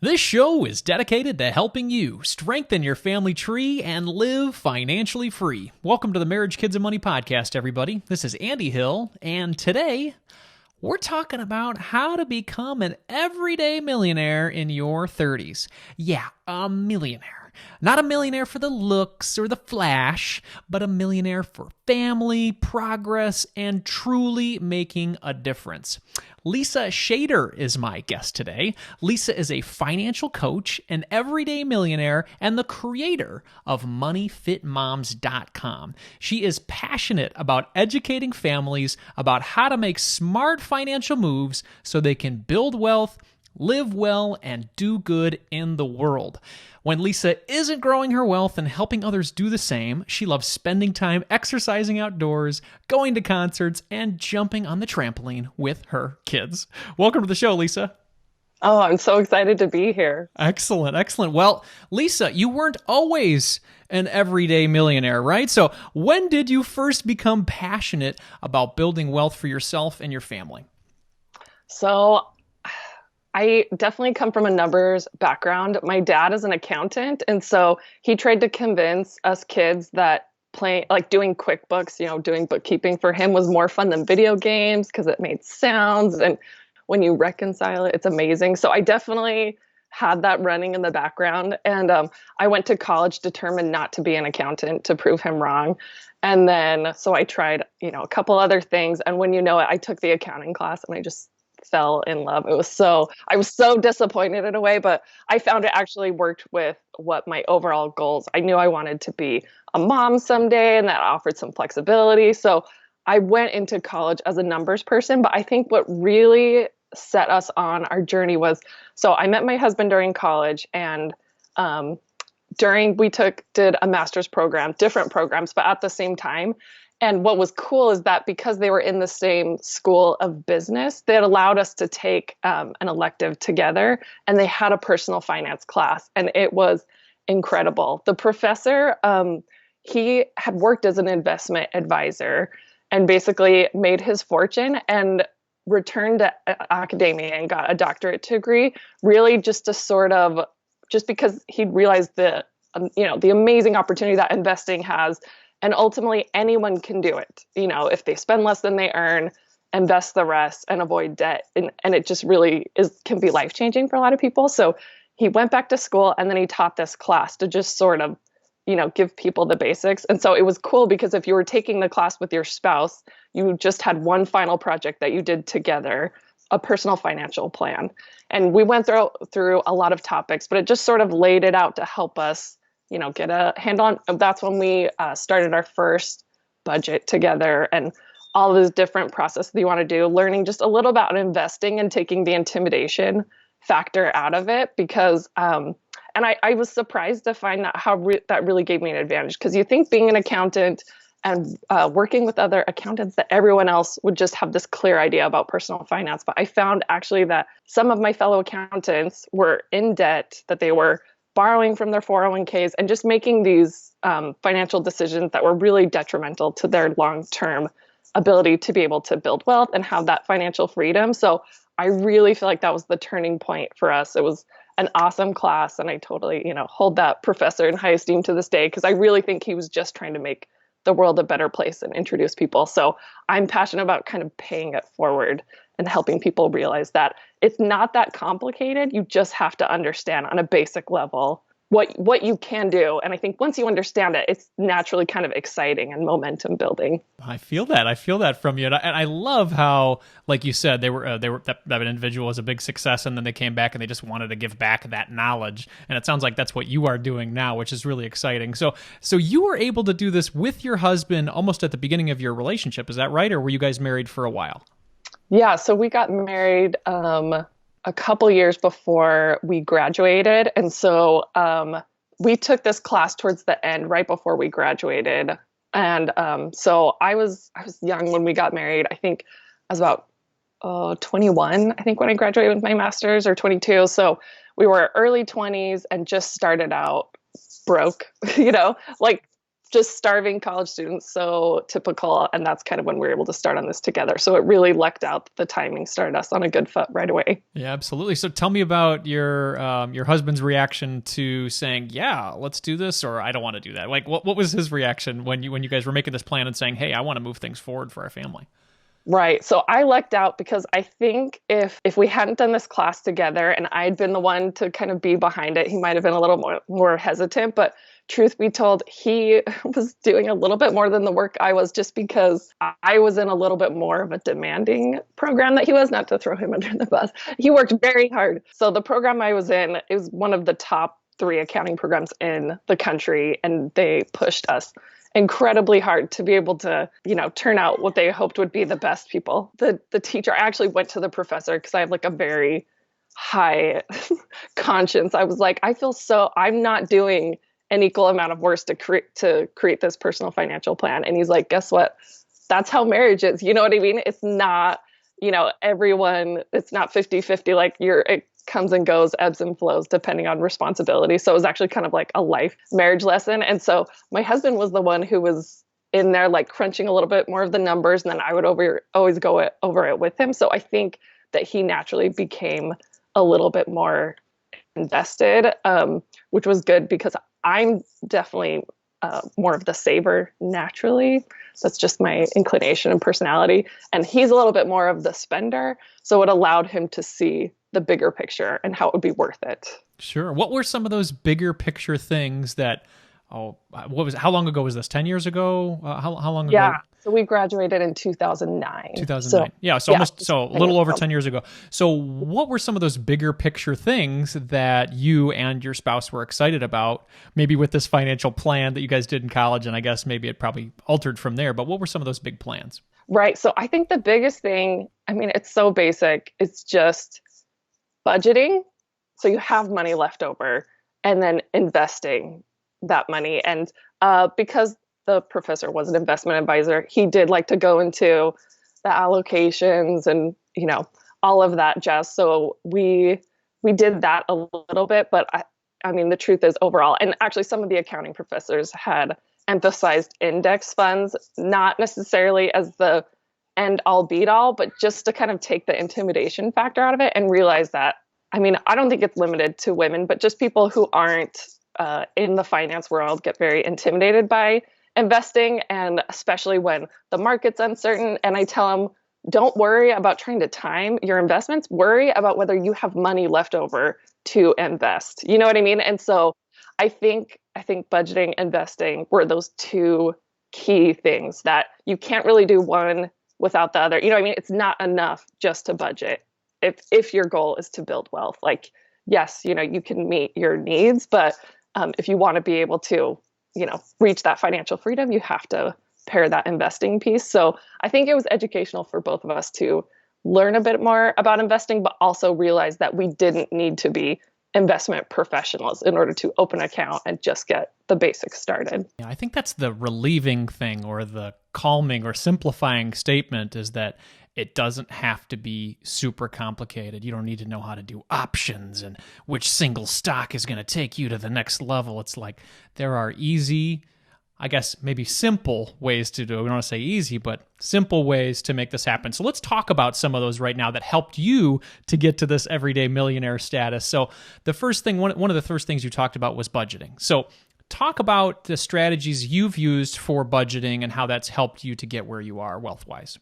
This show is dedicated to helping you strengthen your family tree and live financially free. Welcome to the Marriage, Kids, and Money podcast, everybody. This is Andy Hill, and today we're talking about how to become an everyday millionaire in your 30s. Yeah, a millionaire. Not a millionaire for the looks or the flash, but a millionaire for family, progress, and truly making a difference. Lisa Schader is my guest today. Lisa is a financial coach, an everyday millionaire, and the creator of MoneyFitMoms.com. She is passionate about educating families about how to make smart financial moves so they can build wealth, live well, and do good in the world. When Lisa isn't growing her wealth and helping others do the same, she loves spending time exercising outdoors, going to concerts, and jumping on the trampoline with her kids. Welcome to the show, Lisa. Oh, I'm so excited to be here. Excellent, excellent. Well, Lisa, you weren't always an everyday millionaire, right? So when did you first become passionate about building wealth for yourself and your family? So I definitely come from a numbers background. My dad is an accountant, and so he tried to convince us kids that doing QuickBooks, doing bookkeeping for him was more fun than video games because it made sounds, and when you reconcile it, it's amazing. So I definitely had that running in the background, and I went to college determined not to be an accountant to prove him wrong. And then so I tried, a couple other things, and when you know it, I took the accounting class and I just fell in love. I was so disappointed in a way, but I found it actually worked with what my overall goals. I knew I wanted to be a mom someday, and that offered some flexibility. So I went into college as a numbers person, but I think what really set us on our journey was, so I met my husband during college, and did a master's program, different programs, but at the same time. And what was cool is that because they were in the same school of business, they had allowed us to take an elective together, and they had a personal finance class, and it was incredible. The professor, he had worked as an investment advisor and basically made his fortune and returned to academia and got a doctorate degree, really just because he realized the amazing opportunity that investing has. And ultimately, anyone can do it. If they spend less than they earn, invest the rest, and avoid debt. And it just really can be life-changing for a lot of people. So he went back to school, and then he taught this class to just sort of, give people the basics. And so it was cool because if you were taking the class with your spouse, you just had one final project that you did together, a personal financial plan. And we went through a lot of topics, but it just sort of laid it out to help us get a handle on. That's when we started our first budget together and all those different processes you want to do, learning just a little about investing and taking the intimidation factor out of it because, and I was surprised to find that that really gave me an advantage because you think being an accountant and working with other accountants that everyone else would just have this clear idea about personal finance. But I found actually that some of my fellow accountants were in debt, that they were borrowing from their 401ks and just making these financial decisions that were really detrimental to their long-term ability to be able to build wealth and have that financial freedom. So I really feel like that was the turning point for us. It was an awesome class, and I totally, hold that professor in high esteem to this day because I really think he was just trying to make the world a better place and introduce people. So I'm passionate about kind of paying it forward and helping people realize that it's not that complicated. You just have to understand on a basic level what you can do. And I think once you understand it, it's naturally kind of exciting and momentum building. I feel that from you. And I love how, like you said, that individual was a big success, and then they came back and they just wanted to give back that knowledge. And it sounds like that's what you are doing now, which is really exciting. So you were able to do this with your husband almost at the beginning of your relationship. Is that right? Or were you guys married for a while? Yeah. So we got married, a couple years before we graduated. And so we took this class towards the end, right before we graduated. And so I was young when we got married. I think I was about 21, I think, when I graduated with my master's, or 22. So we were early 20s and just started out broke, like just starving college students, so typical. And that's kind of when we were able to start on this together. So it really lucked out that the timing started us on a good foot right away. Yeah, absolutely. So tell me about your husband's reaction to saying, "Yeah, let's do this," or "I don't want to do that." Like, what was his reaction when you guys were making this plan and saying, "Hey, I want to move things forward for our family"? Right. So I lucked out because I think if we hadn't done this class together and I'd been the one to kind of be behind it, he might have been a little more hesitant. But truth be told, he was doing a little bit more than the work I was, just because I was in a little bit more of a demanding program that he was, not to throw him under the bus. He worked very hard. So the program I was in is one of the top 3 accounting programs in the country, and they pushed us incredibly hard to be able to, turn out what they hoped would be the best people. The teacher, I actually went to the professor because I have like a very high conscience. I was like, I'm not doing an equal amount of work to create this personal financial plan. And he's like, guess what? That's how marriage is. You know what I mean? It's not, everyone, it's not 50-50. Like it comes and goes, ebbs and flows, depending on responsibility. So it was actually kind of like a life marriage lesson. And so my husband was the one who was in there, like crunching a little bit more of the numbers. And then I would always go over it with him. So I think that he naturally became a little bit more invested, which was good because I'm definitely more of the saver naturally. That's just my inclination and personality. And he's a little bit more of the spender. So it allowed him to see the bigger picture and how it would be worth it. Sure. What were some of those bigger picture things that, how long ago was this? 10 years ago? How long ago? Yeah. So we graduated in 2009. 2009. So a little over 10 years ago. So what were some of those bigger picture things that you and your spouse were excited about, maybe with this financial plan that you guys did in college? And I guess maybe it probably altered from there, but what were some of those big plans? Right. So I think the biggest thing, it's so basic. It's just budgeting. So you have money left over, and then investing that money. And because the professor was an investment advisor, he did like to go into the allocations and, all of that jazz. So we did that a little bit, but the truth is overall, and actually some of the accounting professors had emphasized index funds, not necessarily as the end all be all, but just to kind of take the intimidation factor out of it and realize that, I don't think it's limited to women, but just people who aren't in the finance world get very intimidated by investing, and especially when the market's uncertain. And I tell them, don't worry about trying to time your investments. Worry about whether you have money left over to invest. You know what I mean? And so I think budgeting, investing were those 2 key things that you can't really do one without the other. You know what I mean? It's not enough just to budget. If your goal is to build wealth, like, yes, you can meet your needs, but if you want to be able to, reach that financial freedom, you have to pair that investing piece. So I think it was educational for both of us to learn a bit more about investing, but also realize that we didn't need to be investment professionals in order to open an account and just get the basics started. Yeah, I think that's the relieving thing, or the calming or simplifying statement, is that it doesn't have to be super complicated. You don't need to know how to do options and which single stock is going to take you to the next level. It's like there are easy, I guess maybe simple ways to do it. We don't want to say easy, but simple ways to make this happen. So let's talk about some of those right now that helped you to get to this everyday millionaire status. So the first thing, one of the first things you talked about was budgeting. So talk about the strategies you've used for budgeting and how that's helped you to get where you are wealth-wise.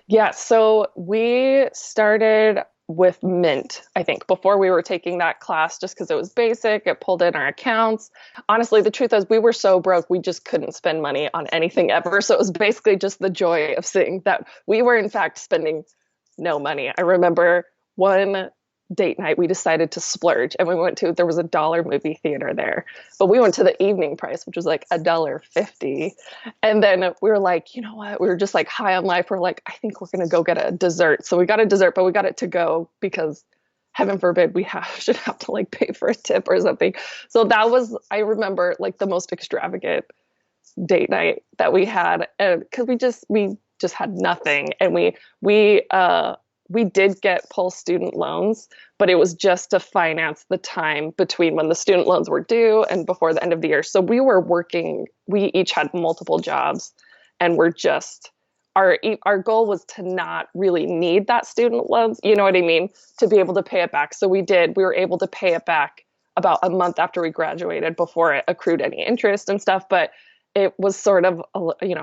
Yeah, so we started with Mint, I think, before we were taking that class, just because it was basic. It pulled in our accounts. Honestly, the truth is we were so broke, we just couldn't spend money on anything ever. So it was basically just the joy of seeing that we were, in fact, spending no money. I remember one date night, we decided to splurge, and there was $1 movie theater there, but we went to the evening price, which was like $1.50. And then we were like, you know what? We were just like high on life. We're like, I think we're going to go get a dessert. So we got a dessert, but we got it to go because heaven forbid we should have to like pay for a tip or something. So that was, I remember, like the most extravagant date night that we had, because we just had nothing. And we we did get pull student loans, but it was just to finance the time between when the student loans were due and before the end of the year. So we were working, we each had multiple jobs, and we're just, our goal was to not really need that student loans, you know what I mean, to be able to pay it back. So we were able to pay it back about a month after we graduated before it accrued any interest and stuff. But it was sort of,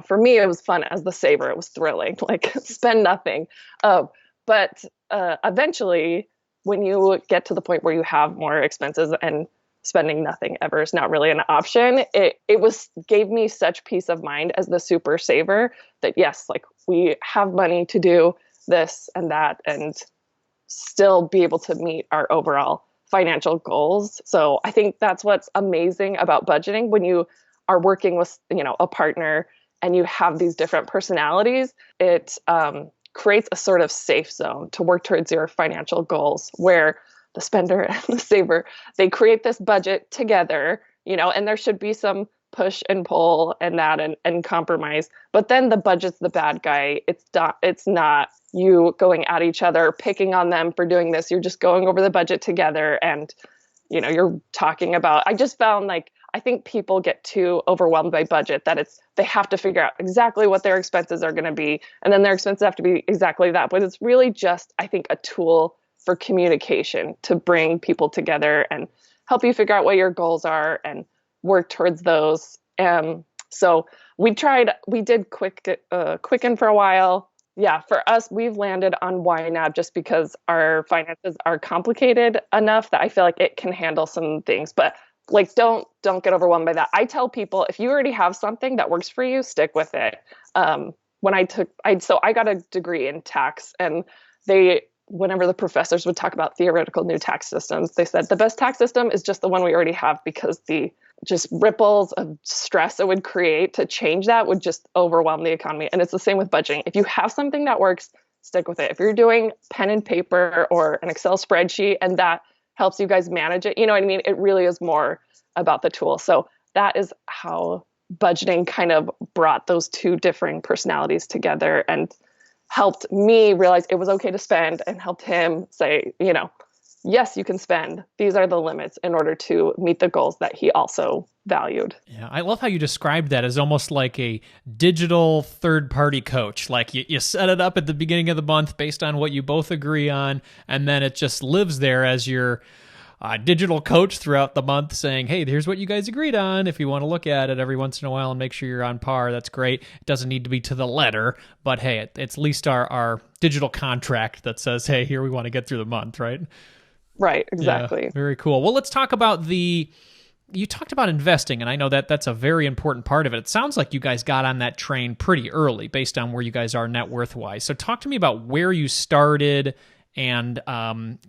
for me, it was fun as the saver. It was thrilling, like spend nothing. But eventually, when you get to the point where you have more expenses and spending nothing ever is not really an option, it gave me such peace of mind as the super saver that yes, like we have money to do this and that and still be able to meet our overall financial goals. So I think that's what's amazing about budgeting when you are working with, a partner and you have these different personalities. It creates a sort of safe zone to work towards your financial goals where the spender and the saver, they create this budget together, and there should be some push and pull and that and compromise. But then the budget's the bad guy. It's not you going at each other, picking on them for doing this. You're just going over the budget together and, you're talking about, I just found like, I think people get too overwhelmed by budget that they have to figure out exactly what their expenses are going to be. And then their expenses have to be exactly that. But it's really just, I think, a tool for communication to bring people together and help you figure out what your goals are and work towards those. So we did Quicken for a while. Yeah, for us, we've landed on YNAB just because our finances are complicated enough that I feel like it can handle some things. But like, don't get overwhelmed by that. I tell people, if you already have something that works for you, stick with it. So I got a degree in tax, and whenever the professors would talk about theoretical new tax systems, they said the best tax system is just the one we already have, because the just ripples of stress it would create to change that would just overwhelm the economy. And it's the same with budgeting. If you have something that works, stick with it. If you're doing pen and paper or an Excel spreadsheet and that helps you guys manage it, you know what I mean? It really is more about the tool. So that is how budgeting kind of brought those two differing personalities together and helped me realize it was okay to spend, and helped him say, yes, you can spend. These are the limits in order to meet the goals that he also valued. Yeah, I love how you described that as almost like a digital third-party coach. Like you set it up at the beginning of the month based on what you both agree on, and then it just lives there as your digital coach throughout the month saying, hey, here's what you guys agreed on. If you want to look at it every once in a while and make sure you're on par, that's great. It doesn't need to be to the letter, but hey, it's at least our digital contract that says, hey, here we want to get through the month, right? Right, exactly. Yeah, very cool. Well, let's talk about you talked about investing, and I know that that's a very important part of it. It sounds like you guys got on that train pretty early based on where you guys are net worth-wise. So talk to me about where you started and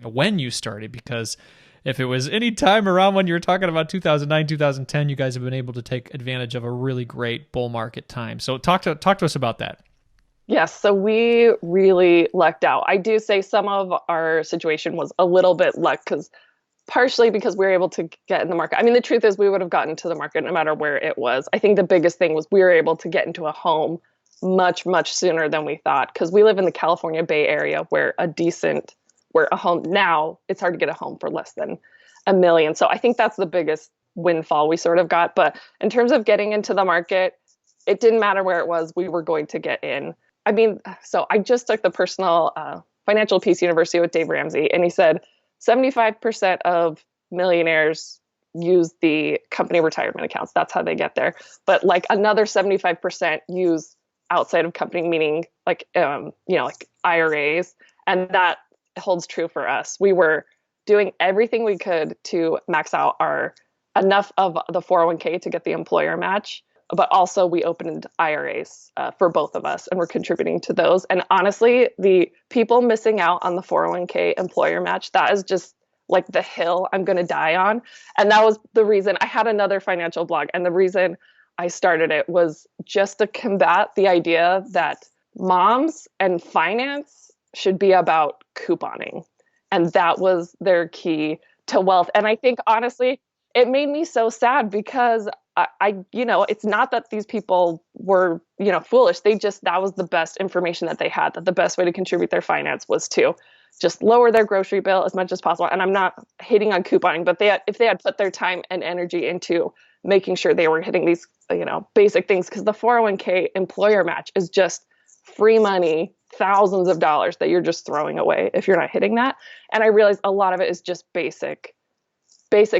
when you started, because if it was any time around when you were talking about 2009, 2010, you guys have been able to take advantage of a really great bull market time. So talk to us about that. Yes, so we really lucked out. I do say some of our situation was a little bit luck, partially because we were able to get in the market. I mean, the truth is we would have gotten to the market no matter where it was. I think the biggest thing was we were able to get into a home much, much sooner than we thought, because we live in the California Bay Area where a home now, it's hard to get a home for less than $1 million. So I think that's the biggest windfall we sort of got. But in terms of getting into the market, it didn't matter where it was, we were going to get in. I mean, so I just took the personal financial peace university with Dave Ramsey, and he said 75% of millionaires use the company retirement accounts. That's how they get there. But like another 75% use outside of company, meaning like IRAs. And that holds true for us. We were doing everything we could to max out enough of the 401k to get the employer match. But also we opened IRAs for both of us, and we're contributing to those. And honestly, the people missing out on the 401k employer match, that is just like the hill I'm going to die on. And that was the reason I had another financial blog. And the reason I started it was just to combat the idea that moms and finance should be about couponing. And that was their key to wealth. And I think honestly, it made me so sad because it's not that these people were, foolish. That was the best information that they had, that the best way to contribute their finance was to just lower their grocery bill as much as possible. And I'm not hating on couponing, but if they had put their time and energy into making sure they were hitting these, basic things, because the 401k employer match is just free money, thousands of dollars that you're just throwing away if you're not hitting that. And I realized a lot of it is just basic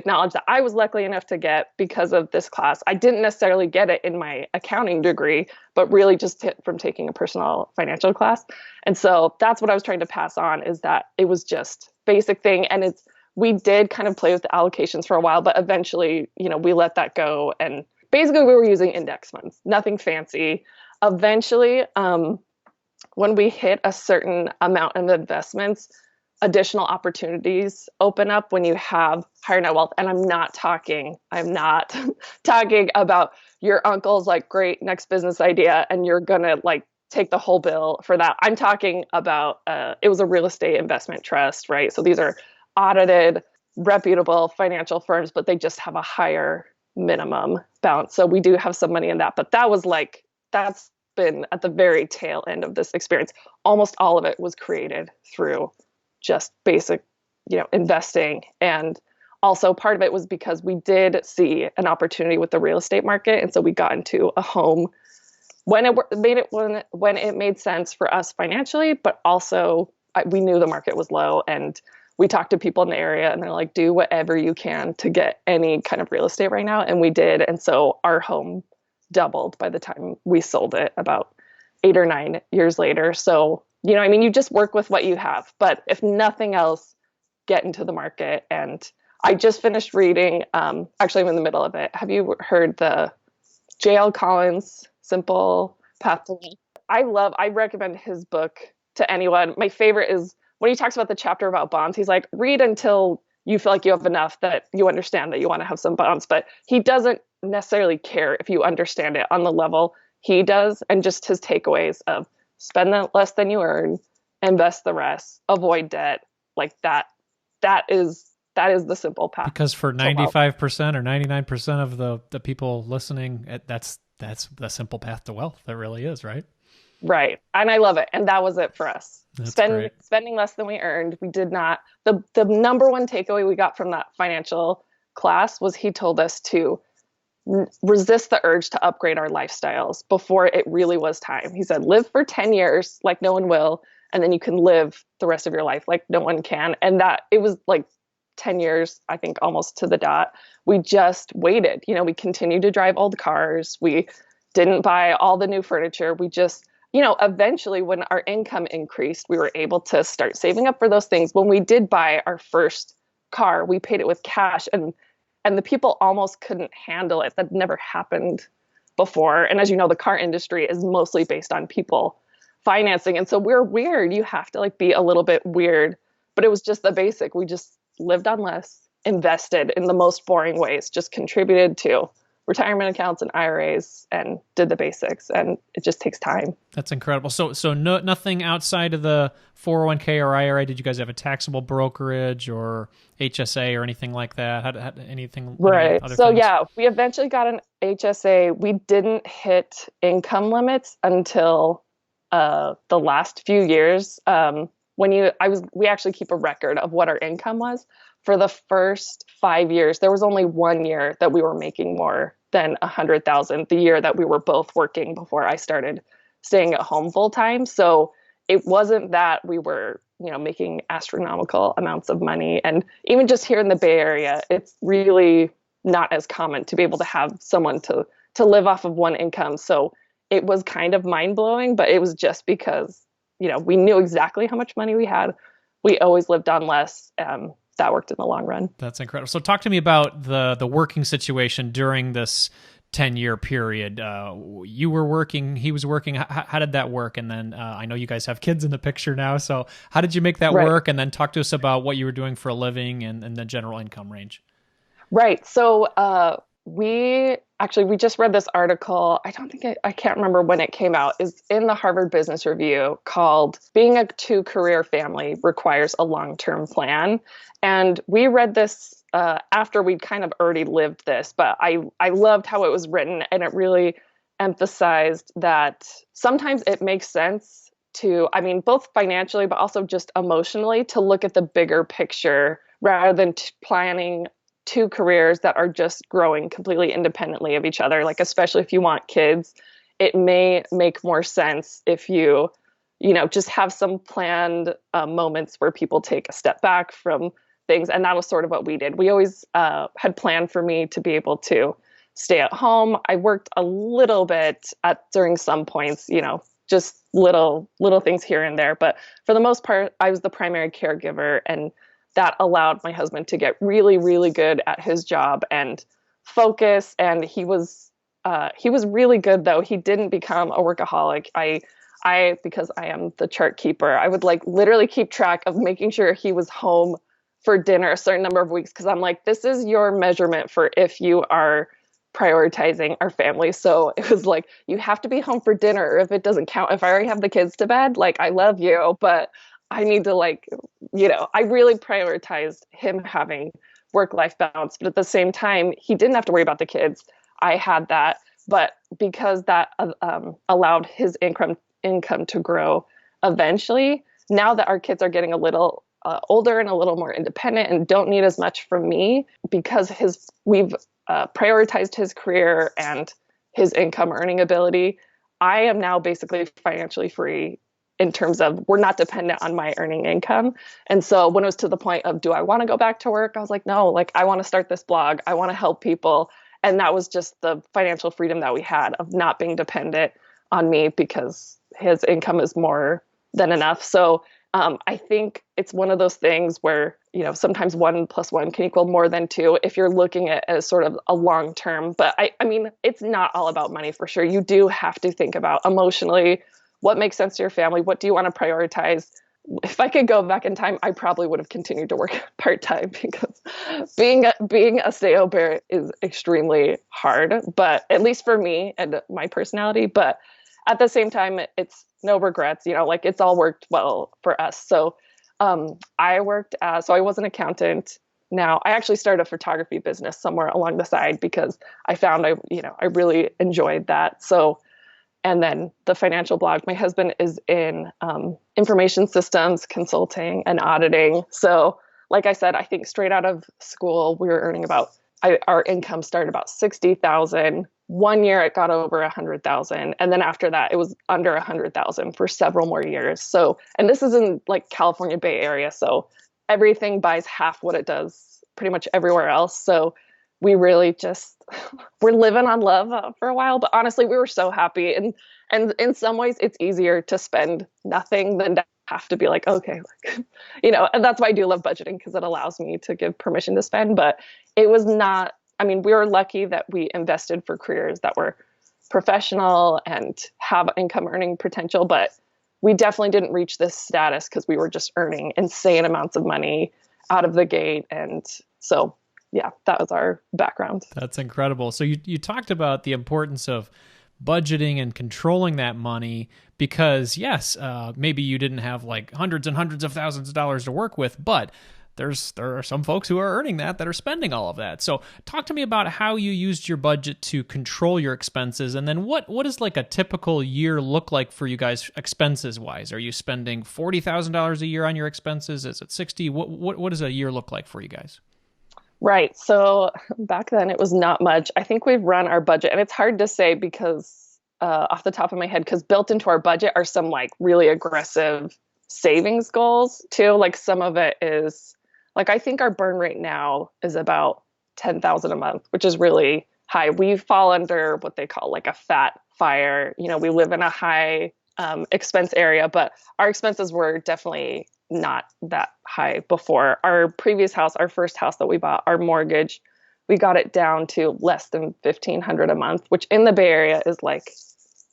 knowledge that I was lucky enough to get because of this class. I didn't necessarily get it in my accounting degree, but really just from taking a personal financial class. And so that's what I was trying to pass on, is that it was just basic thing. And we did kind of play with the allocations for a while, but eventually, we let that go. And basically we were using index funds, nothing fancy. Eventually, when we hit a certain amount of investments, additional opportunities open up when you have higher net wealth. And I'm not talking about your uncle's like great next business idea and you're going to like take the whole bill for that. I'm talking about, it was a real estate investment trust, right? So these are audited, reputable financial firms, but they just have a higher minimum balance. So we do have some money in that, but that's been at the very tail end of this experience. Almost all of it was created through just basic, investing. And also part of it was because we did see an opportunity with the real estate market. And so we got into a home when it made sense for us financially, but also we knew the market was low, and we talked to people in the area and they're like, do whatever you can to get any kind of real estate right now. And we did. And so our home doubled by the time we sold it about 8 or 9 years later. So you just work with what you have, but if nothing else, get into the market. And I just finished reading, actually I'm in the middle of it. Have you heard the J.L. Collins, Simple Path to Wealth? I recommend his book to anyone. My favorite is when he talks about the chapter about bonds. He's like, read until you feel like you have enough that you understand that you want to have some bonds, but he doesn't necessarily care if you understand it on the level he does. And just his takeaways of spend less than you earn, invest the rest, avoid debt, like that is the simple path. Because for 95% or 99% of the people listening, that's the simple path to wealth. That really is, right? Right. And I love it. And that was it for us. That's Spending less than we earned. We did not. The number one takeaway we got from that financial class was he told us to resist the urge to upgrade our lifestyles before it really was time. He said, live for 10 years like no one will, and then you can live the rest of your life like no one can. And that it was like 10 years, I think almost to the dot. We just waited. We continued to drive old cars. We didn't buy all the new furniture. We just, eventually when our income increased, we were able to start saving up for those things. When we did buy our first car, we paid it with cash, and the people almost couldn't handle it. That never happened before. And as you know, the car industry is mostly based on people financing. And so we're weird. You have to be a little bit weird, but it was just the basic. We just lived on less, invested in the most boring ways, just contributed to retirement accounts and IRAs and did the basics. And it just takes time. That's incredible. So nothing outside of the 401k or IRA. Did you guys have a taxable brokerage or HSA or anything like that? Had anything? Right. Any so things? Yeah, we eventually got an HSA. We didn't hit income limits until the last few years. We actually keep a record of what our income was. For the first 5 years, there was only 1 year that we were making more than $100,000, the year that we were both working before I started staying at home full time. So it wasn't that we were, making astronomical amounts of money. And even just here in the Bay Area, it's really not as common to be able to have someone to live off of one income. So it was kind of mind blowing, but it was just because, we knew exactly how much money we had. We always lived on less. That worked in the long run. That's incredible. So talk to me about the working situation during this 10-year period. You were working, he was working. How did that work? And then I know you guys have kids in the picture now. So how did you make that work? And then talk to us about what you were doing for a living and the general income range. Right. So we just read this article. I can't remember when it came out. Is in the Harvard Business Review called "Being a Two-Career Family Requires a Long-Term Plan." And we read this after we'd kind of already lived this, but I loved how it was written, and it really emphasized that sometimes it makes sense to, I mean, both financially, but also just emotionally, to look at the bigger picture rather than planning two careers that are just growing completely independently of each other. Like, especially if you want kids, it may make more sense if just have some planned moments where people take a step back from things. And that was sort of what we did. We always had planned for me to be able to stay at home. I worked a little bit during some points, just little things here and there. But for the most part, I was the primary caregiver, and that allowed my husband to get really, really good at his job and focus. And he was really good, though. He didn't become a workaholic. Because I am the chart keeper, I would like literally keep track of making sure he was home for dinner a certain number of weeks. Cause I'm like, this is your measurement for if you are prioritizing our family. So it was like, you have to be home for dinner, or if it doesn't count, if I already have the kids to bed, like, I love you, but I need to I really prioritized him having work-life balance. But at the same time, he didn't have to worry about the kids. I had that. But because that allowed his income to grow eventually, now that our kids are getting a little older and a little more independent and don't need as much from me, because we've prioritized his career and his income earning ability, I am now basically financially free in terms of we're not dependent on my earning income. And so when it was to the point of, do I want to go back to work? I was like, no, like, I want to start this blog. I want to help people. And that was just the financial freedom that we had of not being dependent on me, because his income is more than enough. So I think it's one of those things where, sometimes 1 + 1 can equal more than 2 if you're looking at it as sort of a long term. But I mean, it's not all about money for sure. You do have to think about emotionally what makes sense to your family. What do you want to prioritize? If I could go back in time, I probably would have continued to work part-time, because being a stay-at-home parent is extremely hard, but at least for me and my personality. But at the same time, it's no regrets, it's all worked well for us. So I was an accountant. Now I actually started a photography business somewhere along the side, because I found I really enjoyed that. So, and then the financial blog, my husband is in information systems consulting and auditing. So like I said, I think straight out of school, we were earning our income started about 60,000. 1 year it got over 100,000. And then after that, it was under 100,000 for several more years. So, and this is in like California Bay Area. So everything buys half what it does pretty much everywhere else. So we really we're living on love for a while, but honestly, we were so happy. And in some ways it's easier to spend nothing than to have to be like, okay, and that's why I do love budgeting, because it allows me to give permission to spend. But it was not, we were lucky that we invested for careers that were professional and have income earning potential, but we definitely didn't reach this status because we were just earning insane amounts of money out of the gate. And so, yeah, that was our background. That's incredible. So you talked about the importance of budgeting and controlling that money, because yes, maybe you didn't have like hundreds and hundreds of thousands of dollars to work with, but there are some folks who are earning that are spending all of that. So talk to me about how you used your budget to control your expenses. And then what does like a typical year look like for you guys expenses wise? Are you spending $40,000 a year on your expenses? Is it 60? What does a year look like for you guys? Right. So back then it was not much. I think we've run our budget, and it's hard to say because off the top of my head, because built into our budget are some like really aggressive savings goals too. Like some of it is like, I think our burn rate now is about 10,000 a month, which is really high. We fall under what they call like a fat fire. We live in a high expense area, but our expenses were definitely not that high before. Our previous house, our first house that we bought, our mortgage, we got it down to less than $1,500 a month, which in the Bay Area is like,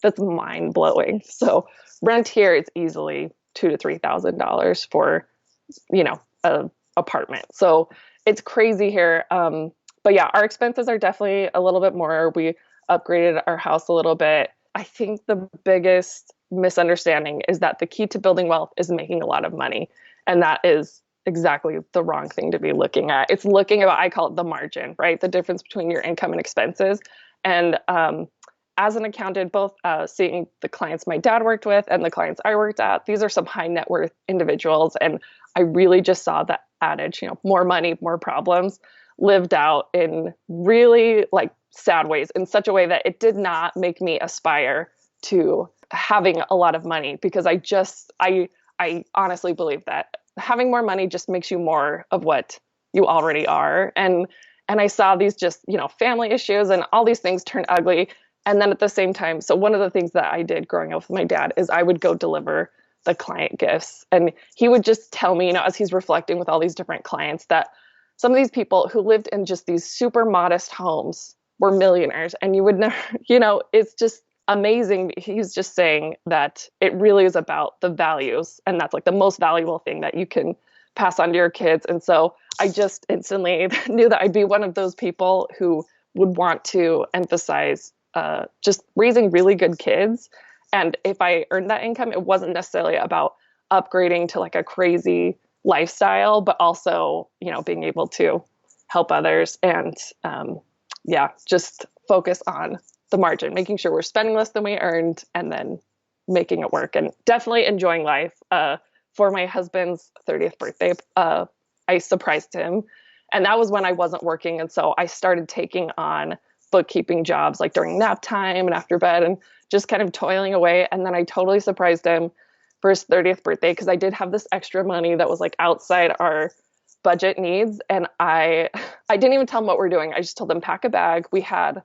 that's mind blowing. So rent here is easily $2,000 to $3,000 for, a apartment. So it's crazy here. But yeah, our expenses are definitely a little bit more. We upgraded our house a little bit. I think the biggest misunderstanding is that the key to building wealth is making a lot of money. And that is exactly the wrong thing to be looking at. It's looking at, I call it the margin, right? The difference between your income and expenses. And as an accountant, both seeing the clients my dad worked with and the clients I worked at, these are some high net worth individuals. And I really just saw that adage, more money, more problems, lived out in really like sad ways, in such a way that it did not make me aspire to having a lot of money, because I honestly believe that having more money just makes you more of what you already are. And I saw these just, family issues and all these things turn ugly. And then at the same time, so one of the things that I did growing up with my dad is I would go deliver the client gifts. And he would just tell me, as he's reflecting with all these different clients, that some of these people who lived in just these super modest homes were millionaires. And you would never, it's just amazing. He's just saying that it really is about the values. And that's like the most valuable thing that you can pass on to your kids. And so I just instantly knew that I'd be one of those people who would want to emphasize just raising really good kids. And if I earned that income, it wasn't necessarily about upgrading to like a crazy lifestyle, but also, being able to help others and, just focus on the margin, making sure we're spending less than we earned and then making it work, and definitely enjoying life. For my husband's 30th birthday, I surprised him. And that was when I wasn't working. And so I started taking on bookkeeping jobs like during nap time and after bed, and just kind of toiling away. And then I totally surprised him for his 30th birthday, because I did have this extra money that was like outside our budget needs. And I didn't even tell him what we're doing. I just told him, pack a bag. We had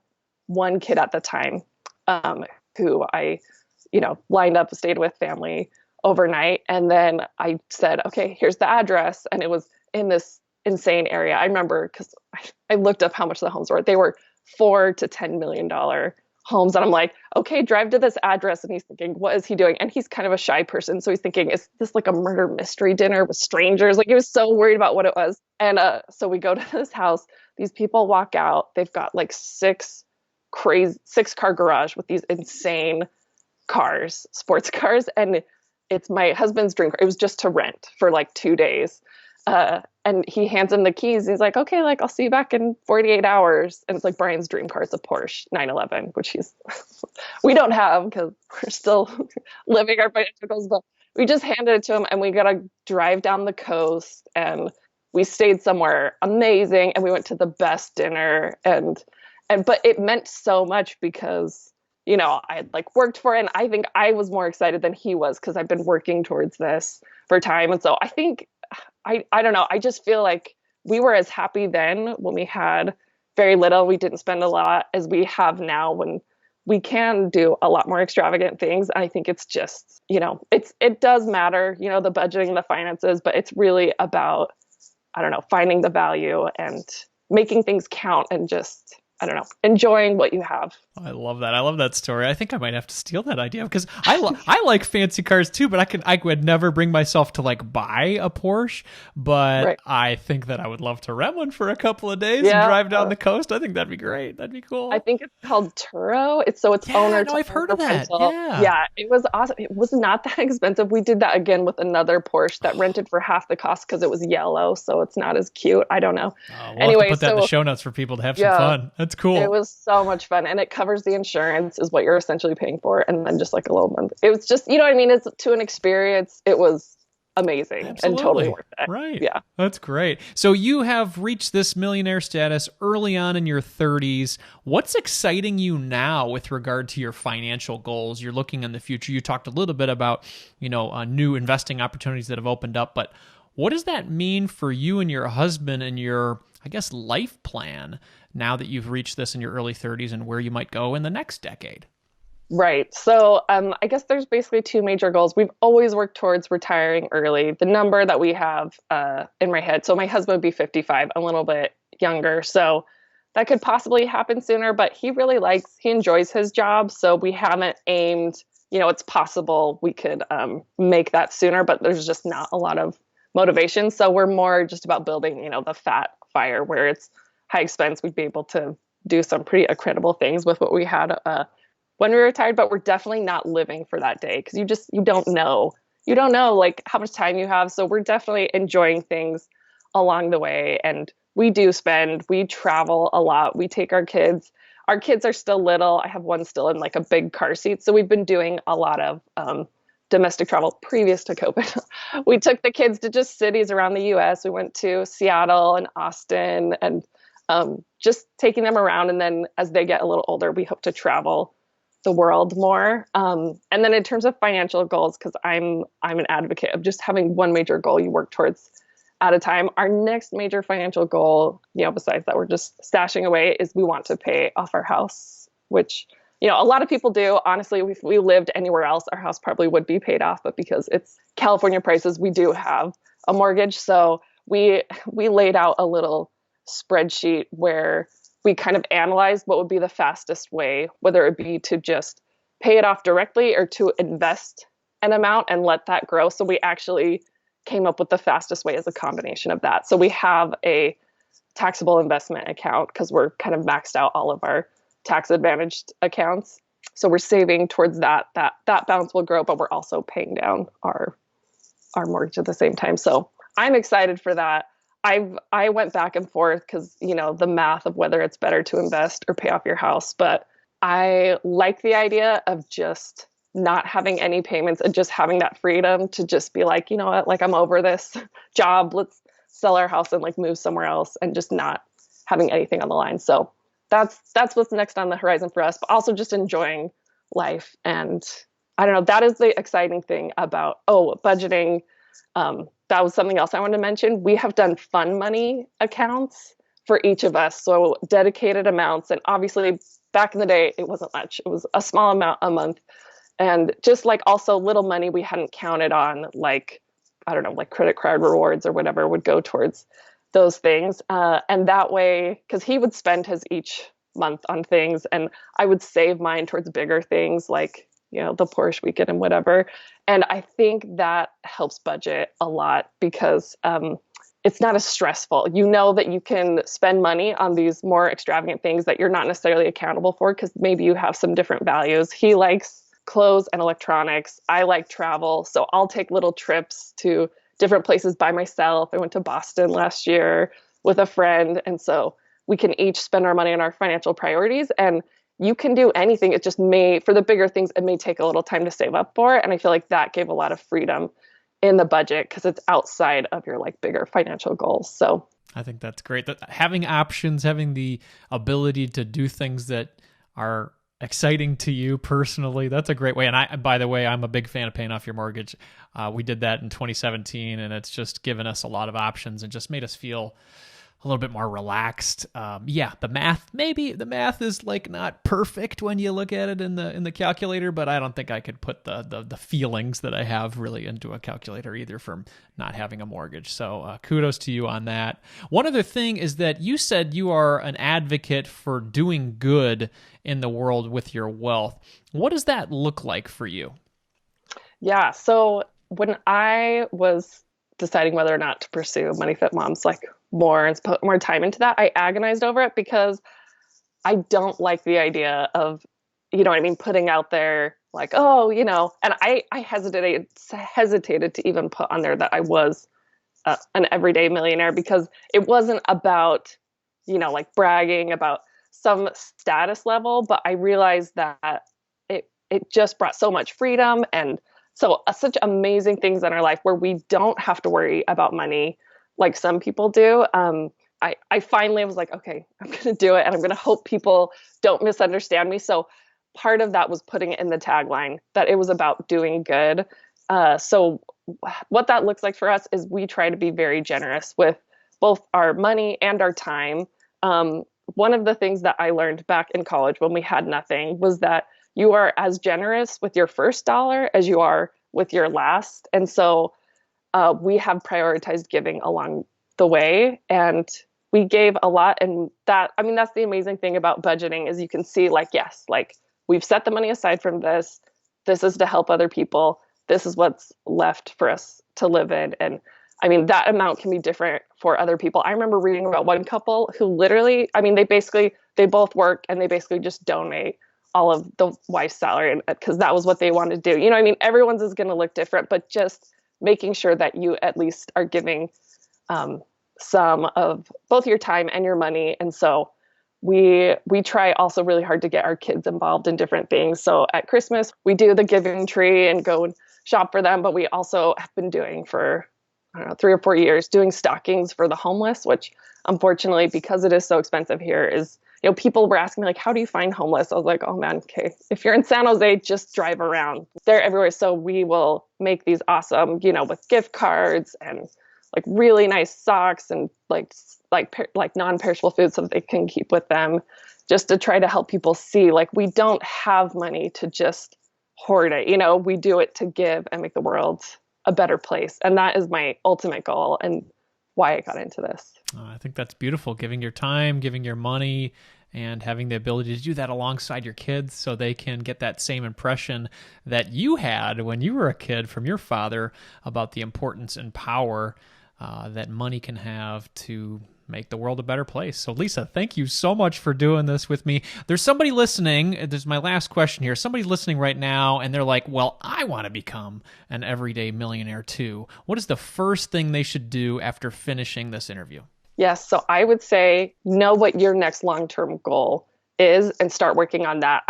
one kid at the time, who I, lined up, stayed with family overnight. And then I said, okay, here's the address. And it was in this insane area. I remember because I looked up how much the homes were. They were $4 to $10 million homes. And I'm like, okay, drive to this address. And he's thinking, what is he doing? And he's kind of a shy person. So he's thinking, is this like a murder mystery dinner with strangers? Like, he was so worried about what it was. And so we go to this house. These people walk out. They've got like six car garage with these insane cars, sports cars. And it's my husband's dream car. It was just to rent for like 2 days. And he hands him the keys. He's like, okay, like, I'll see you back in 48 hours. And it's like Brian's dream car. It's a Porsche 911, which we don't have because we're still living our financial goals, but we just handed it to him, and we got to drive down the coast, and we stayed somewhere amazing. And we went to the best dinner, but it meant so much because, I had like worked for it. And I think I was more excited than he was, because I've been working towards this for time. And so I think, I don't know. I just feel like we were as happy then when we had very little, we didn't spend a lot, as we have now when we can do a lot more extravagant things. And I think it's just, it does matter, the budgeting and the finances, but it's really about, I don't know, finding the value and making things count and just, I don't know, enjoying what you have. I love that. I love that story. I think I might have to steal that idea, because I like fancy cars too, but I would never bring myself to like buy a Porsche, but right. I think that I would love to rent one for a couple of days and drive down the coast. I think that'd be great. That'd be cool. I think it's called Turo. It's owner. No, I've heard of that. Yeah, it was awesome. It was not that expensive. We did that again with another Porsche that rented for half the cost because it was yellow, so it's not as cute. I don't know. We'll have to put that in the show notes for people to have some fun. That's cool. It was so much fun, and it covers the insurance, is what you're essentially paying for, and then just like a little month. It was just, what I mean? It's to an experience. It was amazing. Absolutely. And totally worth it. Right. Yeah. That's great. So you have reached this millionaire status early on in your 30s. What's exciting you now with regard to your financial goals? You're looking in the future. You talked a little bit about, new investing opportunities that have opened up, but what does that mean for you and your husband and your, I guess, life plan now that you've reached this in your early 30s and where you might go in the next decade? Right. So I guess there's basically two major goals. We've always worked towards retiring early. The number that we have in my head, so my husband would be 55, a little bit younger. So that could possibly happen sooner, but he enjoys his job. So we haven't aimed, it's possible we could make that sooner, but there's just not a lot of motivation. So we're more just about building, the fat fire where it's high expense, we'd be able to do some pretty incredible things with what we had when we were retired. But we're definitely not living for that day because you don't know. You don't know like how much time you have. So we're definitely enjoying things along the way. And we travel a lot. We take our kids. Our kids are still little. I have one still in like a big car seat. So we've been doing a lot of domestic travel previous to COVID. We took the kids to just cities around the US. We went to Seattle and Austin and just taking them around. And then as they get a little older, we hope to travel the world more. And then in terms of financial goals, because I'm an advocate of just having one major goal you work towards at a time. Our next major financial goal, besides that we're just stashing away, is we want to pay off our house, which, a lot of people do. Honestly, if we lived anywhere else, our house probably would be paid off. But because it's California prices, we do have a mortgage. So we laid out a little spreadsheet where we kind of analyzed what would be the fastest way, whether it be to just pay it off directly or to invest an amount and let that grow. So we actually came up with the fastest way as a combination of that. So we have a taxable investment account because we're kind of maxed out all of our tax advantaged accounts. So we're saving towards that balance will grow, but we're also paying down our mortgage at the same time. So I'm excited for that. I went back and forth because, the math of whether it's better to invest or pay off your house. But I like the idea of just not having any payments and just having that freedom to just be like, you know what, like I'm over this job. Let's sell our house and like move somewhere else and just not having anything on the line. So that's what's next on the horizon for us, but also just enjoying life. And I don't know, that is the exciting thing about, budgeting. That was something else I wanted to mention. We have done fun money accounts for each of us. So dedicated amounts. And obviously back in the day, it wasn't much. It was a small amount a month. And just like also little money we hadn't counted on, like, I don't know, like credit card rewards or whatever would go towards those things. And that way, because he would spend his each month on things and I would save mine towards bigger things like, the Porsche weekend and whatever. And I think that helps budget a lot because it's not as stressful. You know that you can spend money on these more extravagant things that you're not necessarily accountable for because maybe you have some different values. He likes clothes and electronics. I like travel. So I'll take little trips to different places by myself. I went to Boston last year with a friend. And so we can each spend our money on our financial priorities and you can do anything. It just for the bigger things, it may take a little time to save up for. And I feel like that gave a lot of freedom in the budget because it's outside of your like bigger financial goals. So I think that's great. That having options, having the ability to do things that are exciting to you personally, that's a great way. And by the way, I'm a big fan of paying off your mortgage. We did that in 2017 and it's just given us a lot of options and just made us feel a little bit more relaxed. The math is like not perfect when you look at it in the calculator, but I don't think I could put the feelings that I have really into a calculator either from not having a mortgage. So kudos to you on that. One other thing is that you said you are an advocate for doing good in the world with your wealth. What does that look like for you? Yeah. So when I was deciding whether or not to pursue Money Fit Moms like more and put more time into that, I agonized over it because I don't like the idea of, putting out there like, and I hesitated to even put on there that I was an everyday millionaire because it wasn't about, like bragging about some status level, but I realized that it just brought so much freedom and so such amazing things in our life where we don't have to worry about money like some people do. I finally was like, okay, I'm going to do it. And I'm going to hope people don't misunderstand me. So part of that was putting it in the tagline that it was about doing good. So what that looks like for us is we try to be very generous with both our money and our time. One of the things that I learned back in college when we had nothing was that you are as generous with your first dollar as you are with your last. And so we have prioritized giving along the way and we gave a lot. And that's the amazing thing about budgeting is you can see like, yes, like we've set the money aside from this. This is to help other people. This is what's left for us to live in. And I mean, that amount can be different for other people. I remember reading about one couple who literally, I mean, they both work and they basically just donate all of the wife's salary because that was what they wanted to do. You know, I mean, everyone's is going to look different, but just making sure that you at least are giving some of both your time and your money. And so we try also really hard to get our kids involved in different things. So at Christmas, we do the giving tree and go and shop for them. But we also have been doing for, I don't know, 3 or 4 years, doing stockings for the homeless, which unfortunately, because it is so expensive here, is, you know, people were asking me like, how do you find homeless? I was like, oh man, okay, if you're in San Jose, just drive around. They're everywhere. So we will make these awesome, you know, with gift cards and like really nice socks and like non-perishable foods so that they can keep with them, just to try to help people see like we don't have money to just hoard it. You know, we do it to give and make the world a better place. And that is my ultimate goal and why I got into this. I think that's beautiful. Giving your time, giving your money, and having the ability to do that alongside your kids so they can get that same impression that you had when you were a kid from your father about the importance and power that money can have to make the world a better place. So Lisa, thank you so much for doing this with me. There's somebody listening. This is my last question here. Somebody's listening right now and they're like, well, I want to become an everyday millionaire too. What is the first thing they should do after finishing this interview? Yes. So I would say know what your next long-term goal is and start working on that.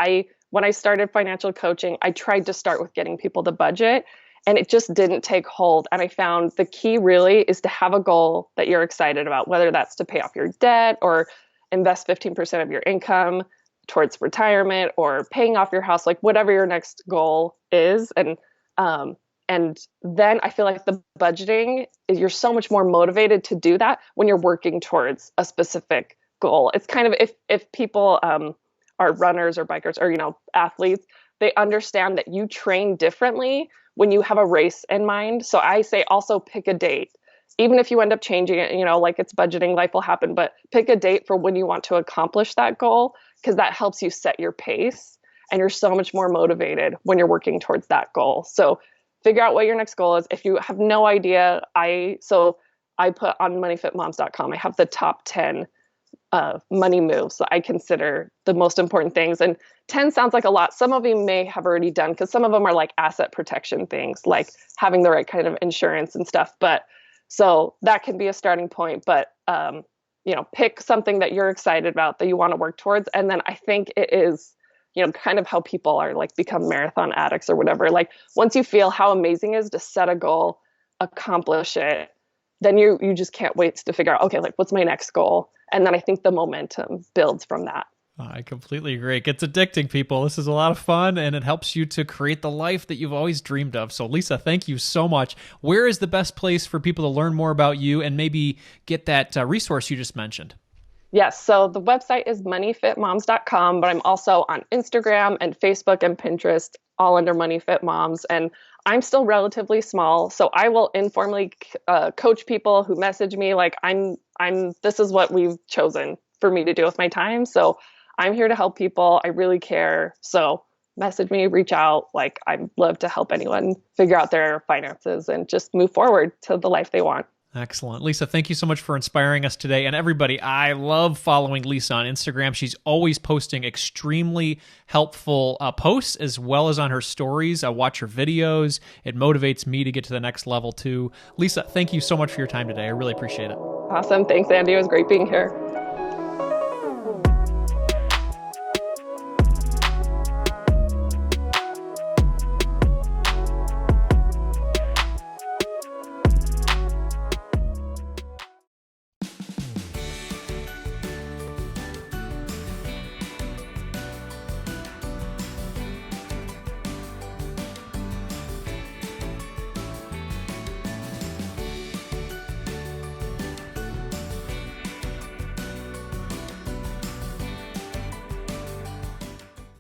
When I started financial coaching, I tried to start with getting people to budget and it just didn't take hold. And I found the key really is to have a goal that you're excited about, whether that's to pay off your debt or invest 15% of your income towards retirement or paying off your house, like whatever your next goal is. And then I feel like the budgeting is you're so much more motivated to do that when you're working towards a specific goal. It's kind of if people are runners or bikers or, you know, athletes, they understand that you train differently when you have a race in mind. So I say also pick a date. Even if you end up changing it, you know, like it's budgeting, life will happen, but pick a date for when you want to accomplish that goal, because that helps you set your pace and you're so much more motivated when you're working towards that goal. So figure out what your next goal is. If you have no idea, I put on moneyfitmoms.com, I have the top 10 money moves that I consider the most important things. And 10 sounds like a lot. Some of you may have already done, because some of them are like asset protection things, like having the right kind of insurance and stuff. But so that can be a starting point. But, you know, pick something that you're excited about that you want to work towards. And then I think it is, you know, kind of how people are like become marathon addicts or whatever. Like once you feel how amazing it is to set a goal, accomplish it, then you just can't wait to figure out, okay, like what's my next goal? And then I think the momentum builds from that. I completely agree. It gets addicting, people. This is a lot of fun, and it helps you to create the life that you've always dreamed of. So, Lisa, thank you so much. Where is the best place for people to learn more about you and maybe get that resource you just mentioned? Yes. So the website is moneyfitmoms.com, but I'm also on Instagram and Facebook and Pinterest, all under MoneyFitMoms. And I'm still relatively small, so I will informally coach people who message me like this is what we've chosen for me to do with my time. So I'm here to help people. I really care. So message me, reach out. Like I'd love to help anyone figure out their finances and just move forward to the life they want. Excellent. Lisa, thank you so much for inspiring us today. And everybody, I love following Lisa on Instagram. She's always posting extremely helpful posts as well as on her stories. I watch her videos. It motivates me to get to the next level too. Lisa, thank you so much for your time today. I really appreciate it. Awesome. Thanks, Andy. It was great being here.